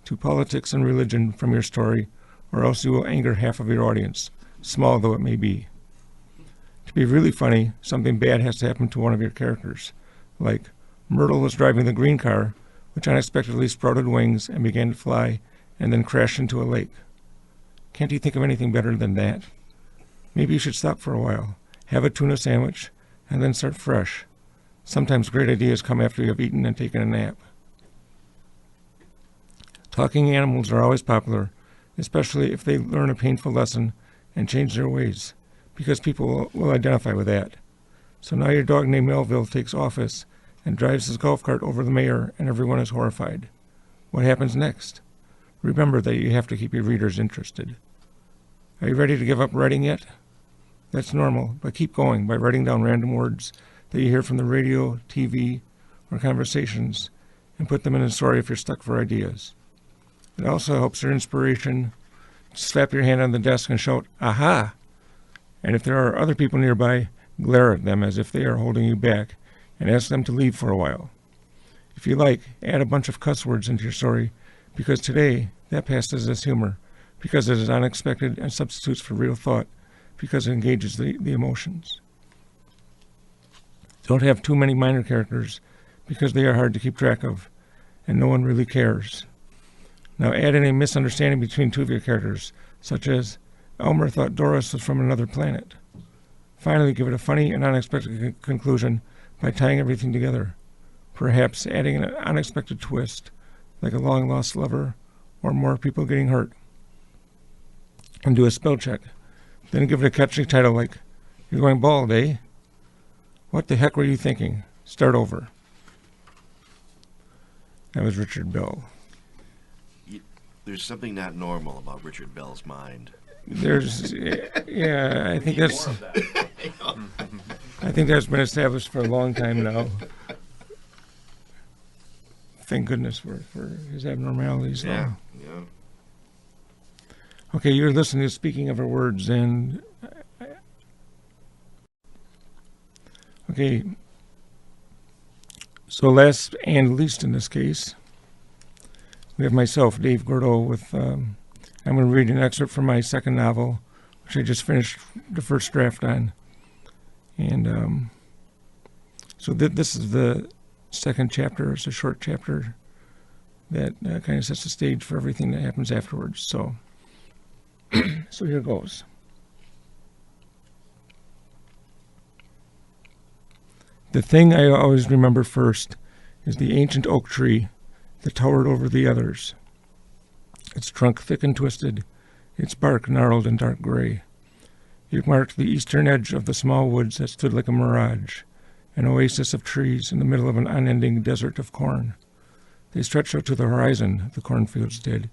[SPEAKER 1] to politics and religion from your story, or else you will anger half of your audience, small though it may be. To be really funny, something bad has to happen to one of your characters, like Myrtle was driving the green car, which unexpectedly sprouted wings and began to fly, and then crashed into a lake. Can't you think of anything better than that? Maybe you should stop for a while, have a tuna sandwich, and then start fresh. Sometimes great ideas come after you have eaten and taken a nap. Talking animals are always popular, especially if they learn a painful lesson and change their ways, because people will identify with that. So now your dog named Melville takes office and drives his golf cart over the mayor, and everyone is horrified. What happens next? Remember that you have to keep your readers interested. Are you ready to give up writing yet? That's normal, but keep going by writing down random words that you hear from the radio, TV, or conversations, and put them in a story if you're stuck for ideas. It also helps your inspiration to slap your hand on the desk and shout, "Aha!" And if there are other people nearby, glare at them as if they are holding you back and ask them to leave for a while. If you like, add a bunch of cuss words into your story, because today that passes as humor, because it is unexpected and substitutes for real thought, because it engages the emotions. Don't have too many minor characters, because they are hard to keep track of, and no one really cares. Now add in a misunderstanding between two of your characters, such as Elmer thought Doris was from another planet. Finally, give it a funny and unexpected conclusion by tying everything together, perhaps adding an unexpected twist, like a long-lost lover or more people getting hurt. And do a spell check. Then give it a catchy title like, "You're going bald, eh? What the heck were you thinking? Start over." That was Richard Bell.
[SPEAKER 6] There's something not normal about Richard Bell's mind.
[SPEAKER 1] There's, yeah, I think that's been established for a long time now. Thank goodness for his abnormalities.
[SPEAKER 6] Yeah,
[SPEAKER 1] though.
[SPEAKER 6] yeah.
[SPEAKER 1] Okay, you're listening to Speaking of Our Words, and okay, so last and least in this case, we have myself, Dave Gourdoux, with, I'm going to read an excerpt from my second novel, which I just finished the first draft on. And so this is the second chapter. It's a short chapter that kind of sets the stage for everything that happens afterwards. So, so here goes. The thing I always remember first is the ancient oak tree that towered over the others, its trunk thick and twisted, its bark gnarled and dark gray. It marked the eastern edge of the small woods that stood like a mirage, an oasis of trees in the middle of an unending desert of corn. They stretched out to the horizon, the cornfields did,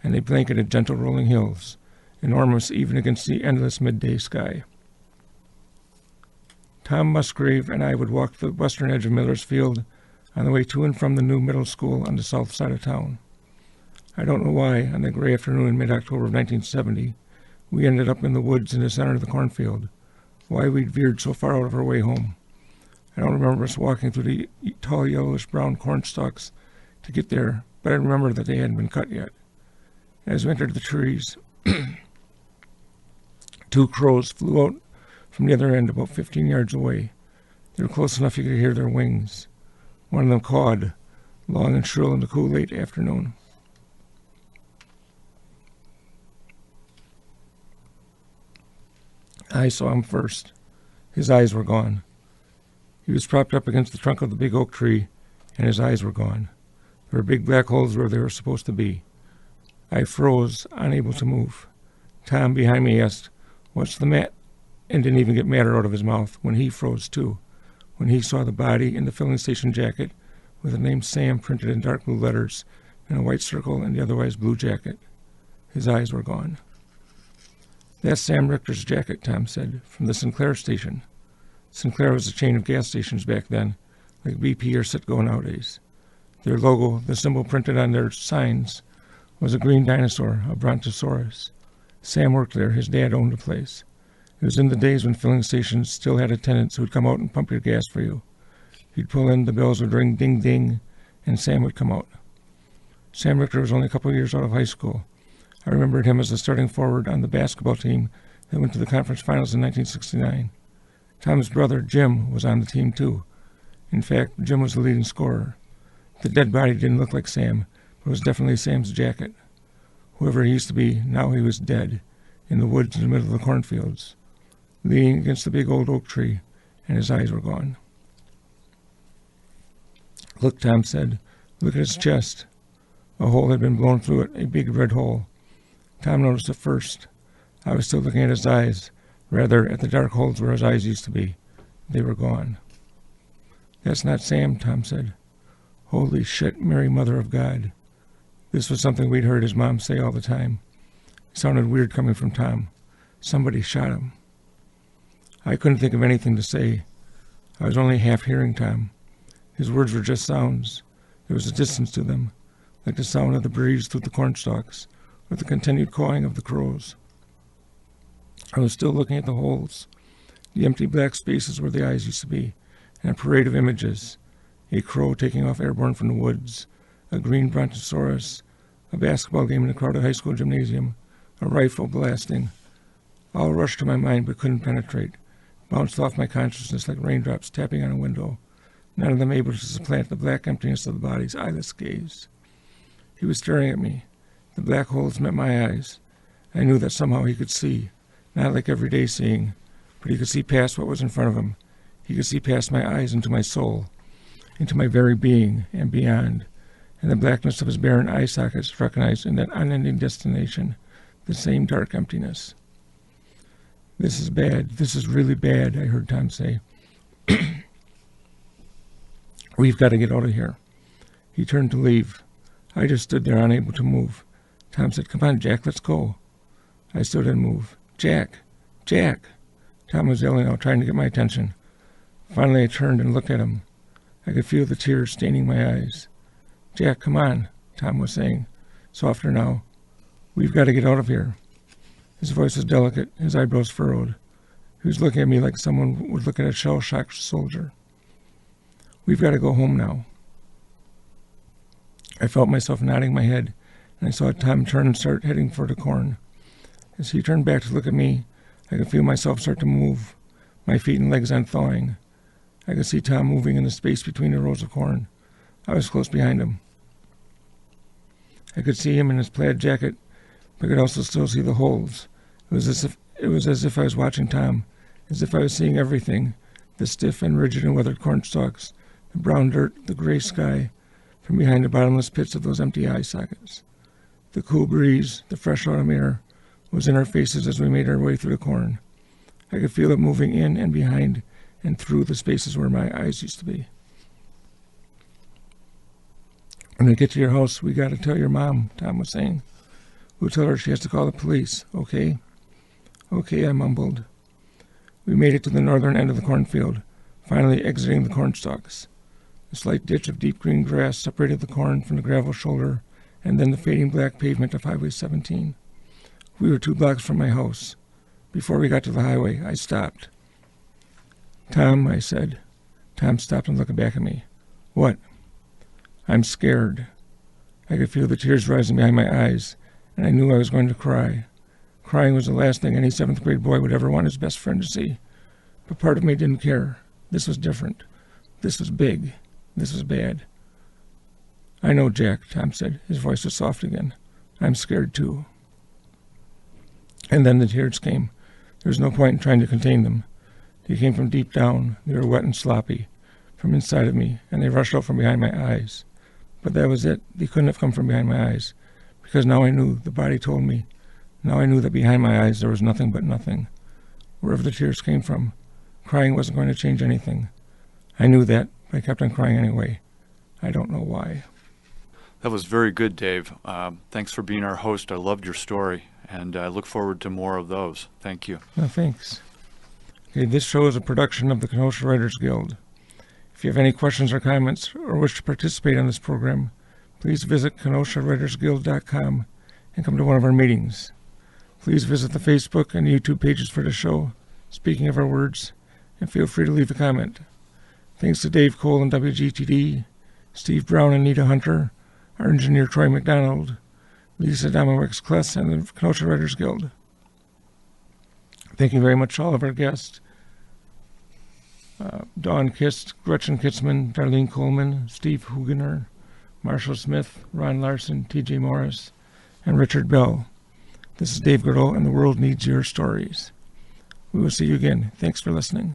[SPEAKER 1] and they blanketed gentle rolling hills, enormous even against the endless midday sky. Tom Musgrave and I would walk the western edge of Miller's Field on the way to and from the new middle school on the south side of town. I don't know why, on the gray afternoon in mid-October of 1970, we ended up in the woods in the center of the cornfield, why we'd veered so far out of our way home. I don't remember us walking through the tall yellowish-brown corn stalks to get there, but I remember that they hadn't been cut yet. As we entered the trees, two crows flew out from the other end about 15 yards away. They were close enough you could hear their wings. One of them cawed, long and shrill in the cool late afternoon. I saw him first. His eyes were gone. He was propped up against the trunk of the big oak tree, and his eyes were gone. There were big black holes where they were supposed to be. I froze, unable to move. Tom behind me asked, "What's the matter?" and didn't even get matter out of his mouth when he froze too, when he saw the body in the filling station jacket with the name Sam printed in dark blue letters and a white circle in the otherwise blue jacket. His eyes were gone. "That's Sam Richter's jacket," Tom said, "from the Sinclair station." Sinclair was a chain of gas stations back then, like BP or Citgo nowadays. Their logo, the symbol printed on their signs, was a green dinosaur, a brontosaurus. Sam worked there. His dad owned the place. It was in the days when filling stations still had attendants who would come out and pump your gas for you. You'd pull in, the bells would ring ding ding, and Sam would come out. Sam Richter was only a couple of years out of high school. I remembered him as the starting forward on the basketball team that went to the conference finals in 1969. Tom's brother, Jim, was on the team too. In fact, Jim was the leading scorer. The dead body didn't look like Sam, but it was definitely Sam's jacket. Whoever he used to be, now he was dead, in the woods in the middle of the cornfields, leaning against the big old oak tree, and his eyes were gone. "Look," Tom said. "Look at his chest." A hole had been blown through it, a big red hole. Tom noticed it first. I was still looking at his eyes, rather at the dark holes where his eyes used to be. They were gone. "That's not Sam," Tom said. "Holy shit, Mary Mother of God." This was something we'd heard his mom say all the time. It sounded weird coming from Tom. Somebody shot him. I couldn't think of anything to say. I was only half hearing Tom. His words were just sounds. There was a distance to them, like the sound of the breeze through the cornstalks, or the continued cawing of the crows. I was still looking at the holes, the empty black spaces where the eyes used to be, and a parade of images. A crow taking off airborne from the woods, a green brontosaurus, a basketball game in a crowded high school gymnasium, a rifle blasting. All rushed to my mind but couldn't penetrate, bounced off my consciousness like raindrops tapping on a window, none of them able to supplant the black emptiness of the body's eyeless gaze. He was staring at me. The black holes met my eyes. I knew that somehow he could see, not like everyday seeing, but he could see past what was in front of him. He could see past my eyes into my soul, into my very being and beyond, and the blackness of his barren eye sockets recognized in that unending destination, the same dark emptiness. "This is bad. This is really bad," I heard Tom say. "We've got to get out of here." He turned to leave. I just stood there, unable to move. Tom said, "Come on, Jack, let's go." I still didn't move. "Jack! Jack!" Tom was yelling out, trying to get my attention. Finally, I turned and looked at him. I could feel the tears staining my eyes. "Jack, come on," Tom was saying, softer now. "We've got to get out of here." His voice was delicate, his eyebrows furrowed. He was looking at me like someone would look at a shell-shocked soldier. "We've got to go home now." I felt myself nodding my head, and I saw Tom turn and start heading for the corn. As he turned back to look at me, I could feel myself start to move, my feet and legs unthawing. I could see Tom moving in the space between the rows of corn. I was close behind him. I could see him in his plaid jacket, but I could also still see the holes. It was as if I was watching Tom, as if I was seeing everything, the stiff and rigid and weathered corn stalks, the brown dirt, the gray sky, from behind the bottomless pits of those empty eye sockets. The cool breeze, the fresh autumn air, was in our faces as we made our way through the corn. I could feel it moving in and behind and through the spaces where my eyes used to be. "When we get to your house, we got to tell your mom," Tom was saying. "We'll tell her she has to call the police, okay?" "Okay," I mumbled. We made it to the northern end of the cornfield, finally exiting the cornstalks. A slight ditch of deep green grass separated the corn from the gravel shoulder and then the fading black pavement of Highway 17. We were 2 blocks from my house. Before we got to the highway, I stopped. "Tom," I said. Tom stopped and looked back at me. "What?" "I'm scared." I could feel the tears rising behind my eyes, and I knew I was going to cry. Crying was the last thing any 7th grade boy would ever want his best friend to see. But part of me didn't care. This was different. This was big. This was bad. "I know, Jack," Tom said. His voice was soft again. "I'm scared, too." And then the tears came. There was no point in trying to contain them. They came from deep down. They were wet and sloppy, from inside of me, and they rushed out from behind my eyes. But that was it. They couldn't have come from behind my eyes, because now I knew, the body told me. Now I knew that behind my eyes there was nothing but nothing. Wherever the tears came from, crying wasn't going to change anything. I knew that, but I kept on crying anyway. I don't know why.
[SPEAKER 5] That was very good, Dave. Thanks for being our host. I loved your story, and I look forward to more of those. Thank you.
[SPEAKER 1] No, thanks. Okay, this show is a production of the Kenosha Writers Guild. If you have any questions or comments or wish to participate on this program, please visit KenoshaWritersGuild.com and come to one of our meetings. Please visit the Facebook and YouTube pages for the show, Speaking of Our Words, and feel free to leave a comment. Thanks to Dave Cole and WGTD, Steve Brown and Nita Hunter, our engineer Troy McDonald, Lisa Domowicz-Kless, and the Kenosha Writers Guild. Thank you very much to all of our guests. Dawn Kist, Gretchen Kitzman, Darleen Colman, Steve Hugener, Marshall Smith, Ron Larson, T.J. Morris, and Richard Bell. This is Dave Gourdoux, and the world needs your stories. We will see you again. Thanks for listening.